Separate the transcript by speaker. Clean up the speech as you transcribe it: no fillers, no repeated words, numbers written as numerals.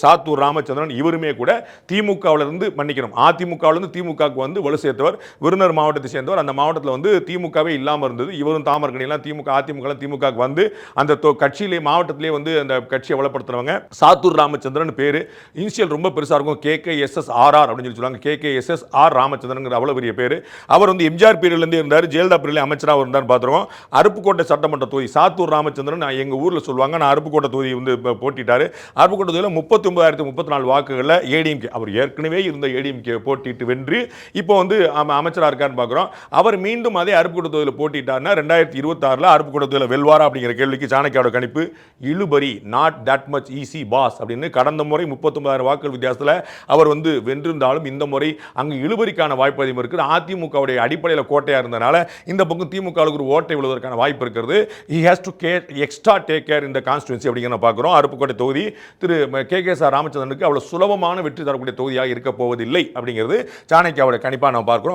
Speaker 1: சாத்தூர் ராமச்சந்திரன் இவருமே கூட திமுகவிலிருந்து மன்னிக்கணும் அதிமுகவிலிருந்து திமுகவுக்கு வந்து வலு சேர்த்தவர். விருதுநகர் மாவட்டத்தை சேர்ந்தவர். அந்த மாவட்டத்தில் வந்து திமுகவே இல்லாமல் இருந்தது. இவரும் தாமரக்கணியெல்லாம் திமுக அதிமுக திமுகவுக்கு வந்து அந்த கட்சியிலே மாவட்டத்திலே வந்து அந்த கட்சியை வளப்படுத்துறவங்க. சாத்தூர் ராமச்சந்திரன் பேரு இனிஷியல் ரொம்ப பெருசா இருக்கும். KKSSRR அப்படின்னு சொல்லுவாங்க. KKSSR ராமச்சந்திரன் அவ்வளவு பெரிய பேரு. அவர் வந்து எம்ஜிஆர் பீரியட்ல இருந்தே இருந்தார். ஜெயலலிதா பீரியட்ல அமைச்சராக இருந்தார் பார்த்துருவோம். அருப்புக்கோட்டை சட்டமன்ற தொகுதி சாத்தூர் ராமச்சந்திரன் எங்க ஊர்ல சொல்லுவாங்க. நான் அருப்புக்கோட்டை தொகுதி வந்து போட்டிட்டாரு. அருப்புக்கோட்டை தொகுதியில் 39,034 வாக்குகளில் ஏடிஎம்கே அவர் ஏற்கனவே இருந்த ஏடிஎம்கே போட்டிட்டு வென்று இப்போ வந்து அமைச்சராக இருக்காருன்னு பார்க்குறோம். அவர் மீண்டும் அதே அருப்புக்கோட்டை தொகுதியில் போட்டிட்டார்னா 2026 அருப்புக்கோட்டை தொகுதியில் வெல்வாரா அப்படிங்கிற கேள்விக்கு சாணக்கியாவோட கணிப்பு இழுபறி, not that much easy boss அப்படின்னு. கடந்த முறை 39,000 வாக்குகள் வித்தியாசத்தில் அவர் வந்து வென்றிருந்தாலும் இந்த முறை அங்கு இழுபறிக்கான வாய்ப்பு அதிகம் இருக்குது. அதிமுகவுடைய அடிப்படையில் கோட்டையாக இருந்தனால இந்த பக்கம் திமுகவுக்கு ஒரு ஓட்டை விழுவதற்கான வாய்ப்பு இருக்கிறது. he has to extra take care in the constituency அப்படிங்கிற பார்க்குறோம். அருப்புக்கோட்டை தொகுதி திரு KKSR ராமச்சந்திரனுக்கு அவ்வளவு சுலபமான வெற்றி தரக்கூடிய தொகுதியாக இருக்க போவதில்லை அப்படிங்கிறது சாணக்கியாவோட கணிப்பாக நம்ம பார்க்கிறோம்.